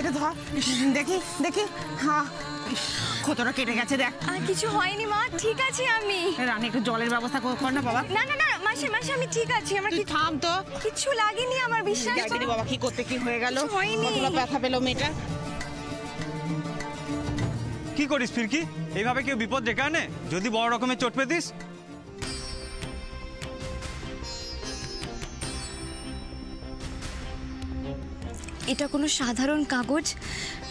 এটা ধর, দেখি দেখি। হ্যাঁ, কতটা কেটে গেছে দেখ। কিছু হয়নি মা, ঠিক আছে আমি। রানী একটু জলের ব্যবস্থা কর না বাবা। না না না মাসি মাসি আমি ঠিক আছি, আমার কি থাম তো। কিছু লাগেনি আমার, বিশ্বাস করো। বাবা কি করতে কি হয়ে গেল? হয়নি। কতটা ব্যথা পেলো মেয়েটা। কি করিস ফিরকি? এইভাবে কেউ বিপদ ডেকে আনে? যদি বড় রকমের চোট পেতিস? এটা কোনো সাধারণ কাগজ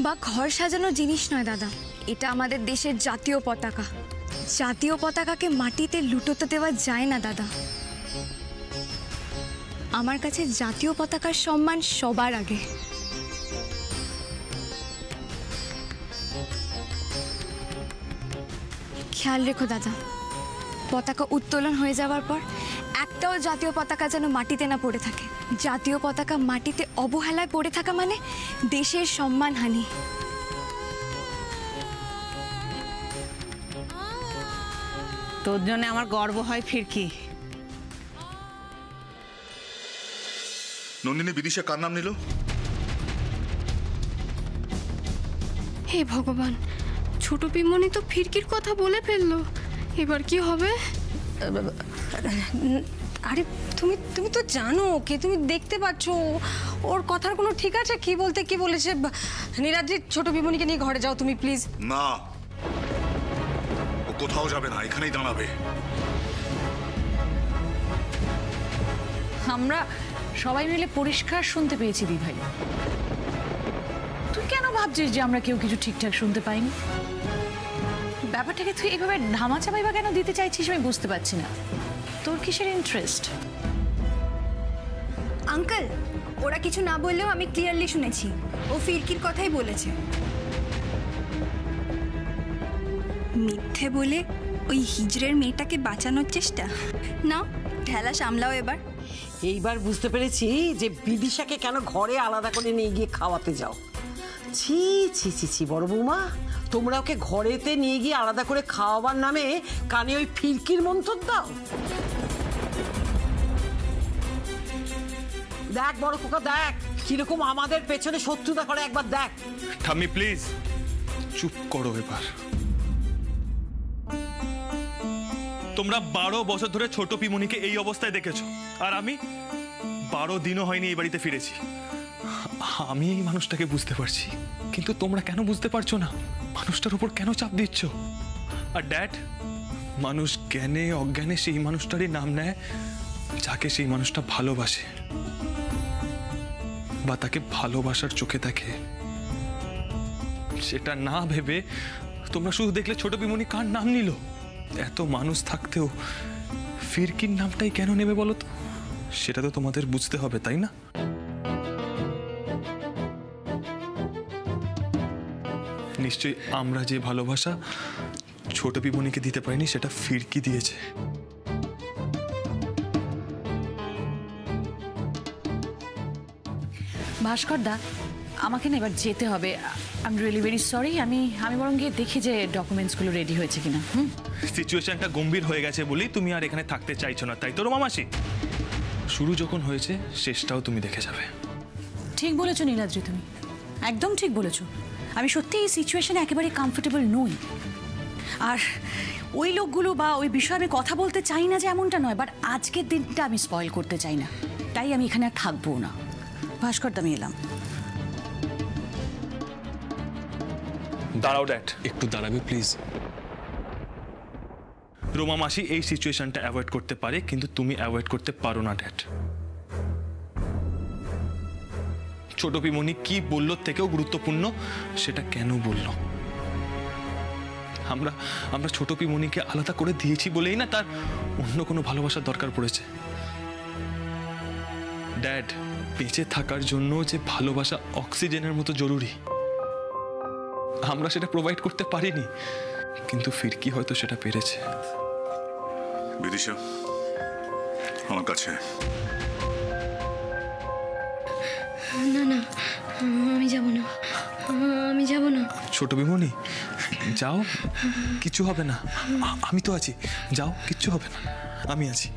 বা ঘর সাজানোর জিনিস নয় দাদা, এটা আমাদের দেশের জাতীয় পতাকা। জাতীয় পতাকাকে মাটিতে লুটোতে দেওয়া যায় না দাদা। আমার কাছে জাতীয় পতাকার সম্মান সবার আগে। খেয়াল রেখো দাদা, পতাকা উত্তোলন হয়ে যাওয়ার পর একটাও জাতীয় পতাকা যেন মাটিতে না পড়ে থাকে। জাতীয় পতাকা মাটিতে অবহেলায় পড়ে থাকা মানে দেশের সম্মানহানি। তোর জন্য আমার গর্ব হয় ফিরকি। নন্দিনী বিদিশা কার নাম নিল? হে ভগবান, ছোট পিমনি তো ফিরকির কথা বলে ফেললো, এবার কি হবে? আরে তুমি তুমি তো জানো ওকে, তুমি দেখতে পাচ্ছ ওর কথার কোনো ঠিক আছে? কি বলতে কি বলেছে? নীলাদ্রি, ছোট পিমনিকে নিয়ে ঘরে যাও তুমি প্লিজ। না, ও কোথাও যাবে না, এখানেই দাঁড়াবে। আমরা সবাই মিলে পরিষ্কার শুনতে পেয়েছি দিভাই। তুই কেন ভাবছিস যে আমরা কেউ কিছু ঠিকঠাক শুনতে পাইনি? ব্যাপারটাকে তুই এভাবে ধামাচাপাই বা কেন দিতে চাইছিস আমি বুঝতে পারছি না। তোর কিসের ইন্টারেস্ট? আঙ্কেল, ওরা কিছু না বললেও আমি ক্লিয়ারলি শুনেছি, ও ফিরকির কথাই বলেছে। মিথ্যে বলে ওই হিজড়ের মেয়েটাকে বাঁচানোর চেষ্টা। না, ঠেলা সামলাও এবার। এইবার বুঝতে পেরেছি যে বিদিশাকে কেন ঘরে আলাদা করে নিয়ে গিয়ে খাওয়াতে যাও। ছি ছি ছি ছি বড় বৌমা, তোমরা ওকে ঘরেতে নিয়ে গিয়ে আলাদা করে খাওয়াবার নামে কানে ওই ফিরকির মন্তর দাও। দেখ বড় খোকা, দেখ কিরকম আমাদের পেছনে শত্রুতা করে, একবার দেখ। ঠাম্মি প্লিজ চুপ করো এবার। তোমরা 12 বছর ধরে ছোট পিমনিকে এই অবস্থায় দেখেছো, আর আমি 12 দিনও হয়নি এই বাড়িতে ফিরেছি। আমি এই মানুষটাকে বুঝতে পারছি, কিন্তু তোমরা কেন বুঝতে পারছো না? মানুষটার উপর কেন চাপ দিচ্ছ? আর ড্যাড, মানুষ জ্ঞানে অজ্ঞানে সেই মানুষটারই নাম নেয় যাকে সেই মানুষটা ভালোবাসে বা তাকে ভালোবাসার চোখে দেখে। সেটা না ভেবে তোমরা শুধু দেখলে ছোট পিমনি কার নাম নিল। এত মানুষ থাকতেও ফিরকির নামটাই কেন নেবে বলো তো? সেটা তো তোমাদের বুঝতে হবে, তাই না? নিশ্চয়ই আমরা যে ভালোবাসা ছোট পিমনিকে দিতে পারিনি, সেটা ফিরকি দিয়েছে। ভাস্কর দা, আমাকে না এবার যেতে হবে। I am really very sorry. আমি বরং গিয়ে দেখি যে ডকুমেন্টসগুলো রেডি হয়েছে কিনা। সিচুয়েশনটা গম্ভীর হয়ে গেছে বলি তুমি আর এখানে থাকতে চাইছো না, তাই তো রোমা মাসি? শুরু যখন হয়েছে শেষটাও তুমি দেখে যাবে। ঠিক বলেছো নীলাদ্রি, তুমি একদম ঠিক বলেছো। আমি সত্যি এই সিচুয়েশনে একেবারে কমফোর্টেবল নই। আর ওই লোকগুলো বা ওই বিষয়ে আমি কথা বলতে চাই না যে এমনটা নয়, বাট আজকের দিনটা আমি স্পয়েল করতে চাই না, তাই আমি এখানে আর থাকবো না। ভাস্কর দা, আমি এলাম। দাঁড়াও ড্যাড, একটু দাঁড়াবে প্লিজ। রোমা মাসি এই সিচুয়েশনটা অ্যাভয়েড করতে পারে, কিন্তু তুমি অ্যাভয়েড করতে পারো না ড্যাড। ছোট পিমনি কি বললো থেকেও গুরুত্বপূর্ণ সেটা কেন বলল। আমরা ছোট পিমনিকে আলাদা করে দিয়েছি বলেই না তার অন্য কোনো ভালোবাসার দরকার পড়েছে। ড্যাড, বেঁচে থাকার জন্য যে ভালোবাসা অক্সিজেনের মতো জরুরি, আমরা সেটা প্রোভাইড করতে পারিনি, কিন্তু ফিরকি হয়তো সেটা পেরেছে। বিদিশা, আমার কাছে। না না, আমি যাব না, আমি যাব না। ছোট পিমনি যাও, কিচ্ছু হবে না, আমি তো আছি। যাও, কিচ্ছু হবে না, আমি আছি।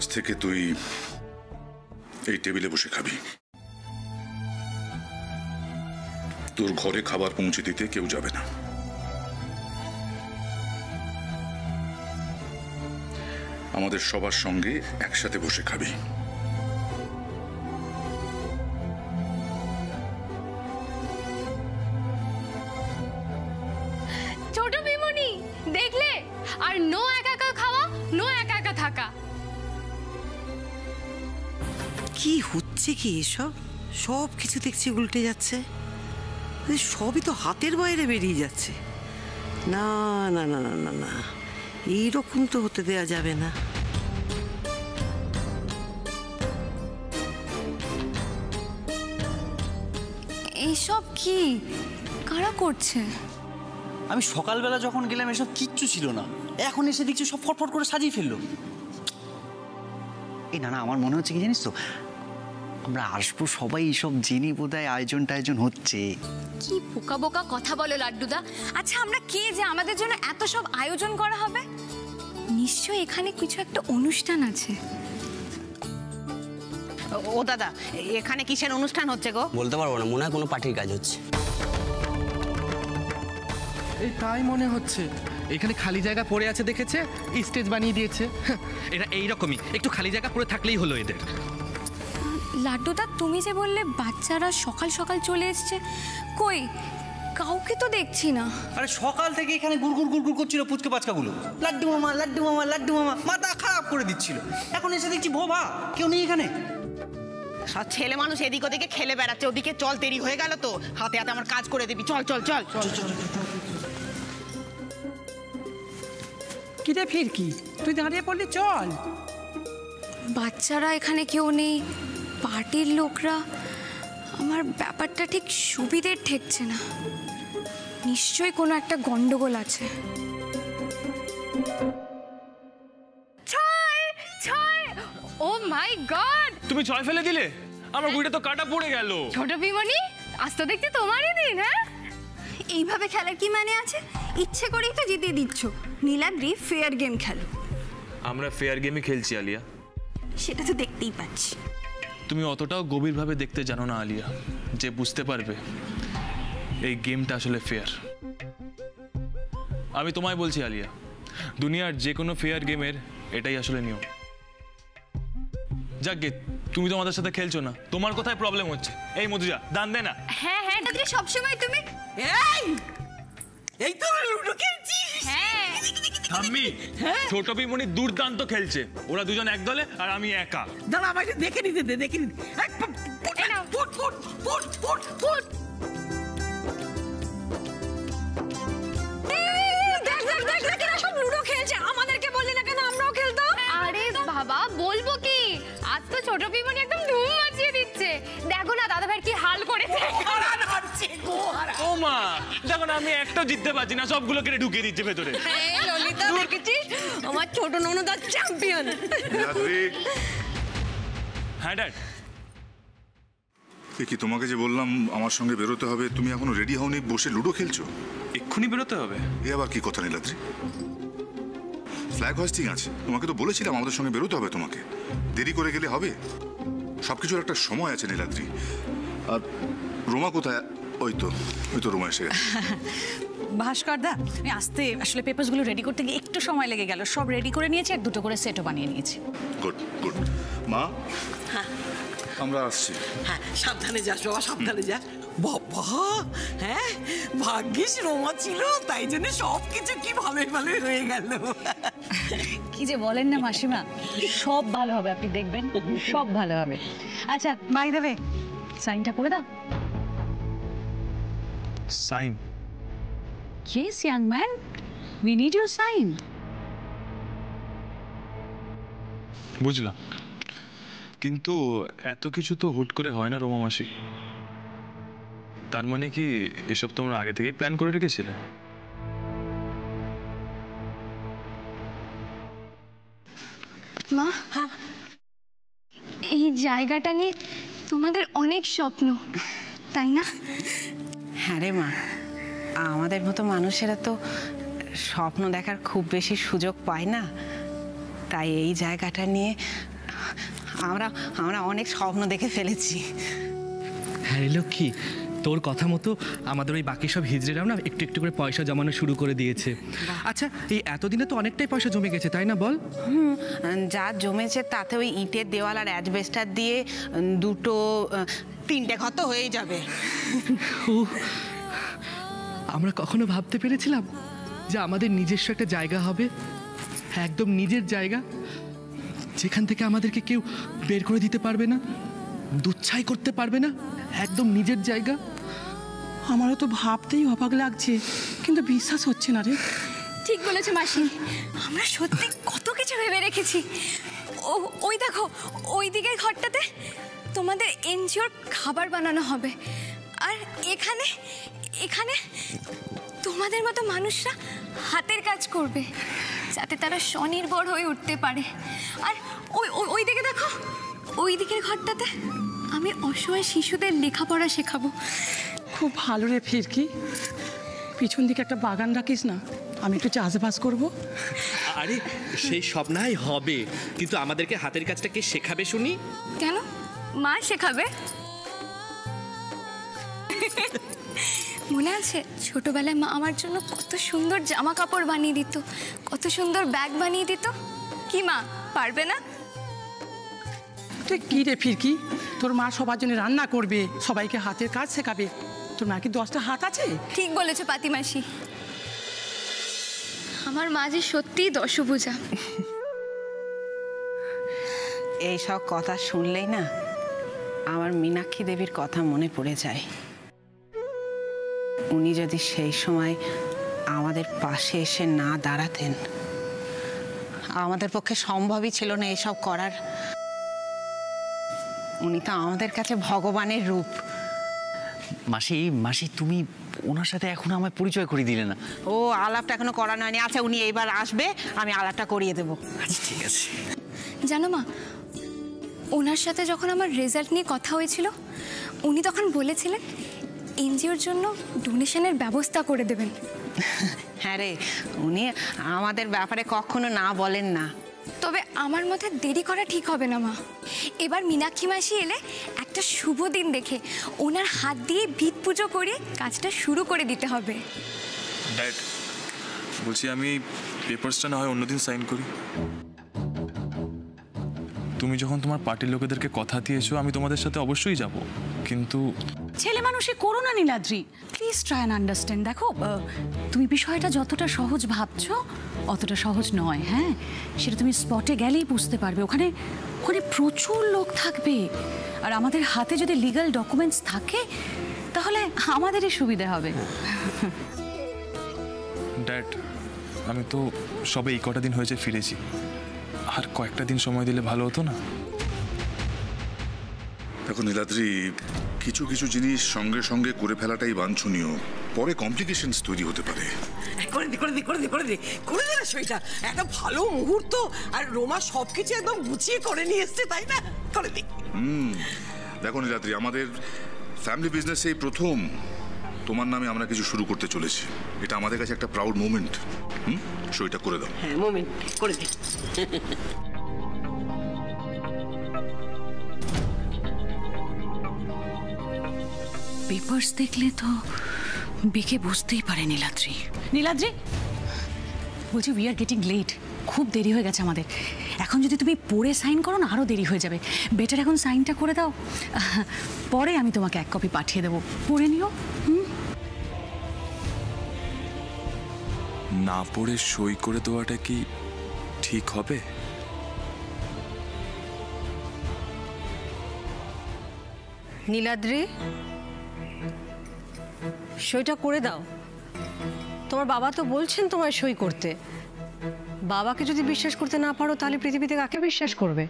আজ থেকে তুই এই টেবিলে বসে খাবি। তোর ঘরে খাবার পৌঁছে দিতে কেউ যাবে না। আমাদের সবার সঙ্গে একসাথে বসে খাবি। ছোট পিমনি দেখলে, আর নো একা একা খাওয়া, নো একা একা থাকা। কি হচ্ছে কি এসব? সব কিছু দেখছি উল্টে যাচ্ছে, সবই তো হাতের বাইরে বেরিয়ে যাচ্ছে। না না না না না না, এইরকম তো হতে দেয়া যাবে না। এইসব কি কারা করছে? আমি সকালবেলা যখন গেলাম এসব কিচ্ছু ছিল না, এখন এসে দেখছি সব ফটফট করে সাজিয়ে ফেললো। এই না না, আমার মনে হচ্ছে কি জানিস তো, আমরা আসবো সবাই এইসব জেনে বোধহয় আয়োজন টায়োজন হচ্ছে। কি বোকা বোকা কথা বলো লাড্ডুদা। আচ্ছা আমরা কে যে আমাদের জন্য এত সব আয়োজন করা হবে? নিশ্চয়ই এখানে কিছু একটা অনুষ্ঠান আছে। ও দাদা, এখানে কিসের অনুষ্ঠান হচ্ছে গো? বলতে পারবো না, মনে হয় কোনো পার্টির কাজ হচ্ছে। এই তাই মনে হচ্ছে। এখানে খালি জায়গা পড়ে আছে দেখেছে, স্টেজ বানিয়ে দিয়েছে। এরা এইরকমই, একটু খালি জায়গা পড়ে থাকলেই হলো এদের। লাড্ডুদা, তুমি যে বললে বাচ্চারা সকাল সকাল চলে এসছে, কই কাউকে তো দেখছি না। আরে সকাল থেকে এখানে গুড়গুড় গুড়গুড় করছিল পুচকে বাচ্চাগুলো, লাড্ডু মামা লাড্ডু মামা লাড্ডু মামা, মাথা খারাপ করে দিচ্ছিল। এখন এসে দেখছি ভোভা, কেউ নেই এখানে। সব ছেলে মানুষ এদিক ওদিকে খেলে বেড়াচ্ছে, ওদিকে চল, দেরি হয়ে গেল তো, হাতে হাতে আমার কাজ করে দিবি। চল চল চল চল। কিরে ফিরকি, তুই দাঁড়িয়ে পড়লি, চল। বাচ্চারা এখানে কেউ নেই, পার্টির লোকরা, আমার ব্যাপারটা ঠিক সুবিধের ঠেকছে না। নিশ্চয়ই কোনো একটা গন্ডগোল আছে। ছয় ছয়, ও মাই গড! তুমি ছয় ফেলে দিলে, আমার গুড়িটা তো কাটা পড়ে গেল। ছোট পিমনি, আজ তো দেখছি তোমারই দিন। হ্যাঁ, এইভাবে খেলার কি মানে আছে? ইচ্ছে করেই তো জিতিয়ে দিচ্ছ। নীলাদ্রি, ফেয়ার গেম খেলো। আমরা ফেয়ার গেমই খেলছি আলিয়া। সেটা তো দেখতেই পাচ্ছি। তুমি অতটাও গভীরভাবে দেখতে জানো না আলিয়া, যে বুঝতে পারবে এই গেমটা আসলে ফেয়ার। আমি তোমায় বলছি আলিয়া, দুনিয়ার যে কোনো ফেয়ার গেমের এটাই আসলে নিয়ম। যাক গে, তুমি তো আমাদের সাথে খেলছো না, তোমার কোথায় প্রবলেম হচ্ছে? এই মধুজা, দান দে না। হ্যাঁ হ্যাঁ দাদি, সবসময় তুমি এই তো লুডো খেলছি। হ্যাঁ ঠাম্মি, ছোট পিমনি দুর্দান্ত খেলছে। ওরা দুজন এক দলে আর আমি একা। দাঁড়া, আমাকে দেখে নিতে দে, দেখে নিতে। Foot foot foot foot foot. সব লুডো খেলছে, আমাদেরকে বললি না কেন? আমরাও খেলতাম। আরে বাবা, বলবো কি, আজ তো ছোট পিমনি একদম ধুম মাচিয়ে দিচ্ছে। দেখো না দাদা ভাই কি হাল করেছে। ও মা, দেখো না, আমি একটাও জিততে পারছি না, সবগুলো কেটে ঢুকিয়ে দিচ্ছে ভেতরে। ললিতা, দেখেছিস আমার ছোট ননদ চ্যাম্পিয়ন। হ্যাঁ ড্যাড। কি তোমাকে যে বললাম আমার সঙ্গে বেরোতে হবে, তুমি এখনো রেডি হওনি, বসে লুডো খেলছো? এক্ষুনি বেরোতে হবে? এ আবার কি কথা নীলাদ্রি? ফ্ল্যাগ হোয়েস্টিং আছে, তোমাকে তো বলেছিলাম আমাদের সঙ্গে বেরোতে হবে তোমাকে। দেরি করে গেলে হবে? সবকিছুর একটা সময় আছে নীলাদ্রি। আর রোমা কোথায়? ওই তো রোমা এসে গেছে। ভাস্কর দা, আমি আসতে আসলে পেপারসগুলো রেডি করতে গিয়ে একটু সময় লেগে গেল। সব রেডি করে নিয়েছি আর দুটো করে সেটও বানিয়ে নিয়েছি। Good good. মা, আমরা আসছি। হ্যাঁ, সাবধানে যাস বাবা, সাবধানে যাস। বাবা, হ্যাঁ ভাগ্যিস রোমা ছিল, তাই জন্য সবকিছু কি ভালোই ভালোই হয়ে গেল। কি যে বলেন না মাসিমা, সব ভালো হবে, আপনি দেখবেন সব ভালো হবে। আচ্ছা বাই দেবে, সাইনটা করে দাও। Sign? Yes, young man, we need your sign. বুঝলাম, কিন্তু এত কিছু তো হুট করে হয় না রোমা মাসি। তার মানে কি এসব তোমরা আগে থেকেই প্ল্যান করে রেখেছিলে? মা, এই জায়গাটা নিয়ে তোমাদের অনেক স্বপ্ন, তাই না? হ্যাঁ রে মা, আমাদের মতো মানুষেরা তো স্বপ্ন দেখার খুব বেশি সুযোগ পায় না, তাই এই জায়গাটা নিয়ে আমরা আমরা অনেক স্বপ্ন দেখে ফেলেছি। হ্যাঁ লক্ষ্মী, তোর কথা মতো আমাদের ওই বাকি সব হিজড়েরাও না একটু একটু করে পয়সা জমানো শুরু করে দিয়েছে। আচ্ছা, এই এতদিনে তো অনেকটাই পয়সা জমে গেছে, তাই না বল? যা জমেছে তাতে ওই ইটের দেওয়াল আর অ্যাজবেস্টার দিয়ে 2-3টে ঘর তো হয়ে যাবে। আমরা কখনো ভাবতে পেরেছিলাম যে আমাদের নিজস্ব একটা জায়গা হবে, একদম নিজের জায়গা, যেখান থেকে আমাদেরকে কেউ বের করে দিতে পারবে না, দুচ্ছাই করতে পারবে না, একদম নিজের জায়গা। আমারও তো ভাবতেই অবাক লাগছে, কিন্তু বিশ্বাস হচ্ছে না রে। ঠিক বলেছো মাসি, আমরা সত্যি কত কিছু ভেবে রেখেছি। ওই দেখো, ওই দিকের ঘরটাতে তোমাদের এনজিওর খাবার বানানো হবে, আর এখানে এখানে তোমাদের মতো মানুষরা হাতের কাজ করবে যাতে তারা স্বনির্ভর হয়ে উঠতে পারে। আর ওই দিকে দেখো, ওই দিকের ঘরটাতে আমি অসহায় শিশুদের লেখাপড়া শেখাবো। খুব ভালো রে ফিরকি, পিছন দিকে একটা বাগান রাখিস না, আমি একটু চাষবাস করব। আরে সেই সব নাই হবে, কিন্তু আমাদেরকে হাতের কাজটা কে শেখাবে শুনি? কেন, মা শেখাবে। মনে আছে ছোটবেলায় মা আমার জন্য কত সুন্দর জামা কাপড় বানিয়ে দিত, কত সুন্দর ব্যাগ বানিয়ে দিত। কি মা পারবে না? তুই কি রে ফিরকি, তোর মা সবার জন্য রান্না করবে, সবাইকে হাতের কাজ শেখাবে, তোর মা কি 10টা হাত আছে? ঠিক বলেছো পাতিমাসি, আমার মা যে সত্যিই দশভুজা। এই সব কথা শুনলেই না আমার মীনাক্ষী দেবীর কথা মনে পড়ে যায়। উনি যদি সেই সময় আমাদের পাশে এসে না দাঁড়াতেন, আমাদের পক্ষে সম্ভবই ছিল না এসব করার। উনি তো আমাদের কাছে ভগবানের রূপ। মাসি তুমি ওনার সাথে এখনো আমার পরিচয় করিয়ে দিলে না। ও আলাপটা এখনো করানো হয়নি। আচ্ছা, উনি এইবার আসবে, আমি আলাপটা করিয়ে দেবো। আচ্ছা ঠিক আছে। জানো মা, ওনার সাথে যখন আমার রেজাল্ট নিয়ে কথা হয়েছিল, উনি তখন বলেছিলেন এনজিওর জন্য ডোনেশনের ব্যবস্থা করে দেবেন। হ্যাঁ রে, উনি আমাদের ব্যাপারে কখনো না বলেন না। তবে আমার মতে দেরি করা ঠিক হবে না মা। এবার মীনাক্ষী মাসি এলে একটা শুভ দিন দেখে ওনার হাত দিয়ে ভিত পুজো করে কাজটা শুরু করে দিতে হবে। ড্যাড, বলছি আমি পেপারসটা না হয় অন্যদিন সাইন করি। তুমি যখন তোমার পার্টির লোকেদেরকে কথা দিয়েছো, আমি তোমাদের সাথে অবশ্যই যাব, কিন্তু ছেলে মানুষে করো না Niladri, please try and understand. দেখো, তুমি বিষয়টা যতটা সহজ ভাবছো অতটা সহজ নয়। হ্যাঁ, সেটা তুমি স্পটে গেলেই বুঝতে পারবে। ওখানে প্রচুর লোক থাকবে, আর আমাদের হাতে যদি লিগ্যাল ডকুমেন্টস থাকে তাহলে আমাদেরই সুবিধা হবে। ড্যাড, আমি তো সবে এই কটা দিন হয়েছে ফিরেছি, আর কয়েকটা দিন সময় দিলে ভালো হতো না? দেখো নীলাদ্রি, কিছু কিছু জিনিস সঙ্গে সঙ্গে করে ফেলাটাই বাঞ্ছনীয়, পরে কমপ্লিকেশনস তৈরি হতে পারে। করে দে না সেটা, একটা ভালো মুহূর্ত, আর রোমা সবকিছু একদম গুছিয়ে করে নিয়ে এসছে, তাই না? করে দে। দেখো নীলাদ্রি, আমাদের ফ্যামিলি বিজনেসে এই প্রথম তোমার নামে আমরা কিছু শুরু করতে চলেছি। এটা আমাদের কাছে একটা প্রাউড মোমেন্ট। সইটা করে দাও। হ্যাঁ, মোমেন্ট করে দে। পেপারস দেখলে তো বিকে বুঝতেই পারে নীলাদ্রি। বলছি, উই আর গেটিং লেট, খুব দেরি হয়ে গেছে আমাদের। এখন যদি তুমি পড়ে সাইন করো না, আরও দেরি হয়ে যাবে। বেটার এখন সাইনটা করে দাও, পরে আমি তোমাকে 1 কপি পাঠিয়ে দেবো, পড়ে নিও। না পড়ে সই করে দেওয়াটা কি ঠিক হবে? নীলাদ্রি, সইটা করে দাও। তোমার বাবা তো বলছেন তোমায় সই করতে। বাবাকে যদি বিশ্বাস করতে না পারো, তাহলে পৃথিবীতে কাকে বিশ্বাস করবে?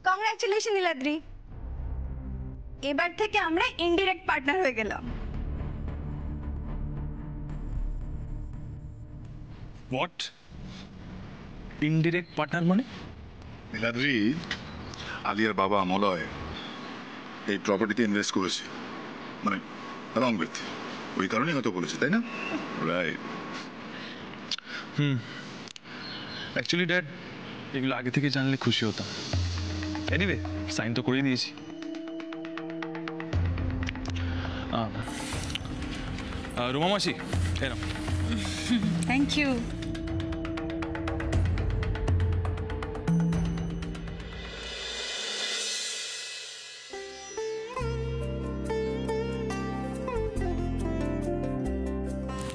কংগ্রাচুলেশন নীলাদ্রি, এবার থেকে আমরা ইনডিরেক্ট পার্টনার হয়ে গেলাম। হোয়াট? ইনডিরেক্ট পার্টনার মানে? নীলাদ্রি, আলিয়ার বাবা মলয় এই প্রপার্টিতে ইনভেস্ট করেছে, মানে রং উইথ, ওই কারণেই হয়তো বলেছে, তাই না? রাইট। অ্যাকচুয়ালি ড্যাড, এগুলো আগে থেকে জানলে খুশি হতাম। এনিওয়ে, সাইন তো করেই দিয়েছি। রুমা মাসি, এরম। Thank you.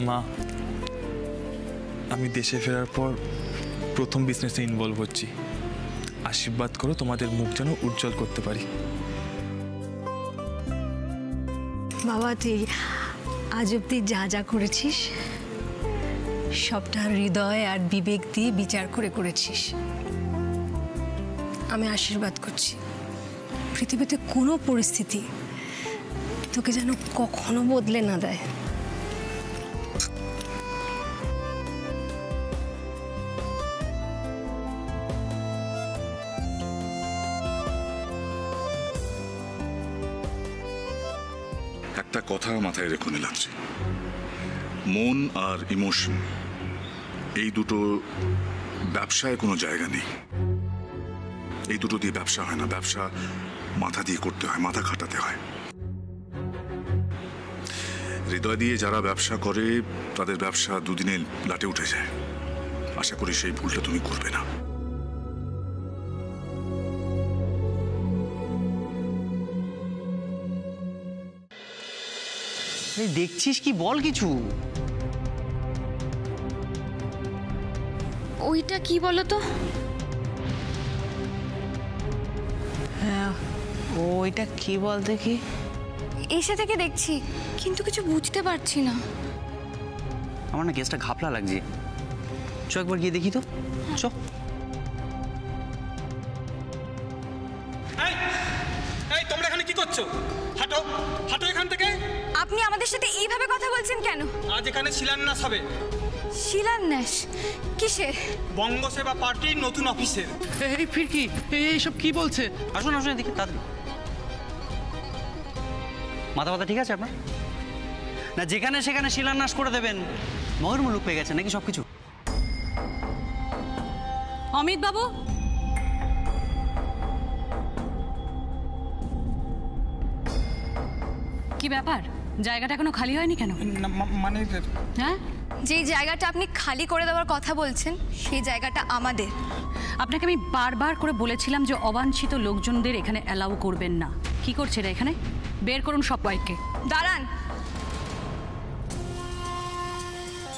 মা, আমি দেশে ফেরার পর প্রথম বিজনেসে ইনভলভ হচ্ছি। আশীর্বাদ করো তোমাদের মুখ যেন উজ্জ্বল করতে পারি। বাবা, তুই আজ অব্দি যা যা করেছিস সবটা হৃদয় আর বিবেক দিয়ে বিচার করে করেছিস। আমি আশীর্বাদ করছি পৃথিবীতে কোনো পরিস্থিতি তোকে যেন কখনো বদলে না দেয়। একটা কথা মাথায় রেখো নীলাদ্রি, মন আর ইমোশন এই দুটো ব্যবসায় কোনো জায়গা নেই। এই দুটো দিয়ে ব্যবসা হয় না, ব্যবসা মাথা দিয়ে করতে হয়, মাথা খাটাতে হয়। হৃদয় দিয়ে যারা ব্যবসা করে তাদের ব্যবসা দুদিনে লাটে উঠে যায়। আশা করি সেই ভুলটা তুমি করবে না। দেখছিস কি, বল কিছু। ওইটা কি বলো তো? হ্যাঁ, ওইটা কি বল দেখি। এসে থেকে দেখছি কিন্তু কিছু বুঝতে পারছি না। আমার না কেসটা ঘাপলা লাগছে, চ একবার গিয়ে দেখি তো, চ। তোমরা এখানে কি করছো? হাঁটো হাঁটো এখান থেকে। আপনি আমাদের সাথে এইভাবে কথা বলছেন কেন? আজ এখানে শিলান্যাস হবে। শিলান্যাস? কিসের? বঙ্গ সেবা পার্টির নতুন অফিসের। এই ফিরকি, এইসব কি বলছে? আসুন আসুন এদিকে তাড়াতাড়ি। মাথা ব্যথা ঠিক আছে আপনার? না যেখানে সেখানে শিলান্যাস করে দেবেন? মগের মুলুক পেয়ে গেছে নাকি সবকিছু? অমিত বাবু, কি ব্যাপার? জায়গাটা এখনো খালি হয়নি কেন? মানে হ্যাঁ, যেই জায়গাটা আপনি খালি করে দেওয়ার কথা বলছেন সেই জায়গাটা আমাদের। আপনাকে আমি বারবার করে বলেছিলাম যে অবাঞ্ছিত লোকজনদের এখানে অ্যালাউ করবেন না। কি করছে এরা এখানে? বের করুন সব কয়েককে। দাঁড়ান।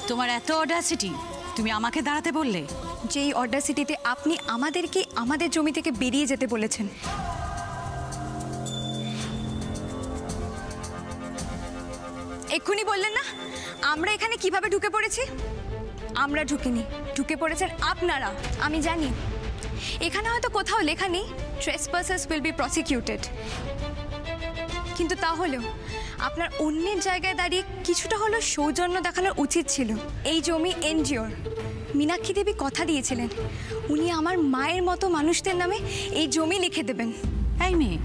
তোমার এত অডাসিটি, তুমি আমাকে দাঁড়াতে বললে? যেই অডাসিটিতে আপনি আমাদেরকে আমাদের জমি থেকে বেরিয়ে যেতে বলেছেন। এক্ষুনি বললেন না আমরা এখানে কিভাবে ঢুকে পড়েছি? আমরা ঢুকিনি, ঢুকে পড়েছেন আপনারা। আমি জানি এখানে হয়তো কোথাও লেখা নেই ট্রেসপাসার্স উইল বি প্রসিকিউটেড, কিন্তু তাহলেও আপনার অন্যের জায়গায় দাঁড়িয়ে কিছুটা হলেও সৌজন্য দেখানোর উচিত ছিল। এই জমি এনজিওর। মীনাক্ষী দেবী কথা দিয়েছিলেন উনি আমার মায়ের মতো মানুষদের নামে এই জমি লিখে দেবেন। এই মেয়ে,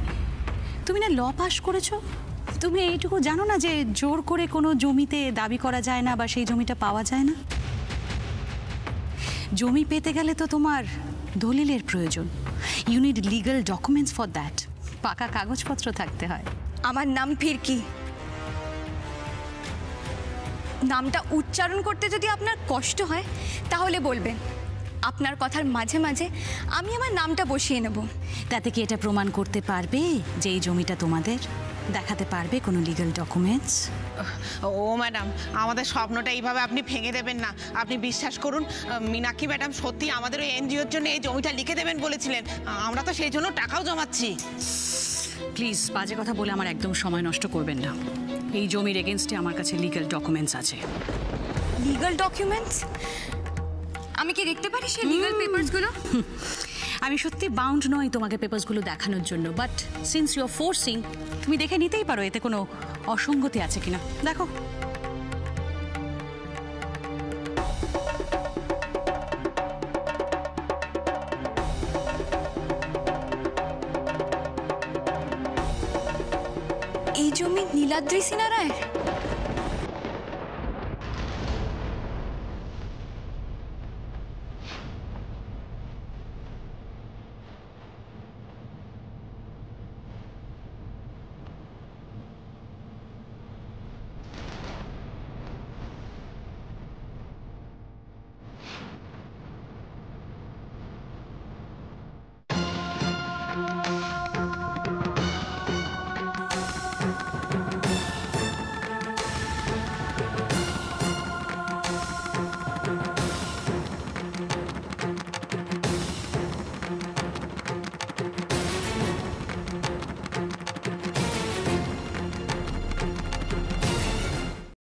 তুমি না ল পাস করেছো? তুমি এইটুকু জানো না যে জোর করে কোনো জমিতে দাবি করা যায় না বা সেই জমিটা পাওয়া যায় না? জমি পেতে গেলে তো তোমার দলিলের প্রয়োজন। You need legal documents for that. পাকা কাগজপত্র থাকতে হয়। আমার নাম ফিরকি। নামটা উচ্চারণ করতে যদি আপনার কষ্ট হয় তাহলে বলবেন। আপনার কথার মাঝে মাঝে আমি আমার নামটা বসিয়ে নেব। তাতে কি এটা প্রমাণ করতে পারবে যে এই জমিটা তোমাদের? দেখাতে পারবে কোনো লিগ্যাল ডকুমেন্টস? ও ম্যাডাম, আমাদের স্বপ্নটা এইভাবে আপনি ভেঙে দেবেন না। আপনি বিশ্বাস করুন, মীনাক্ষী ম্যাডাম সত্যি আমাদের ওই এনজিওর জন্য এই জমিটা লিখে দেবেন বলেছিলেন। আমরা তো সেই জন্য টাকাও জমাচ্ছি। প্লিজ বাজে কথা বলে আমার একদম সময় নষ্ট করবেন না। এই জমির এগেনস্টে আমার কাছে লিগ্যাল ডকুমেন্টস আছে। Legal documents? আমি কি দেখতে পারি সেই লিগ্যাল পেপারসগুলো? আমি সত্যি বাউন্ড নই তোমাকে পেপারসগুলো দেখানোর জন্য, but since you are forcing, তুমি দেখে নিতেই পারো এতে কোনো অসঙ্গতি আছে কিনা। দেখো। জমি নীলাদ্রি সিনহা রায়ের?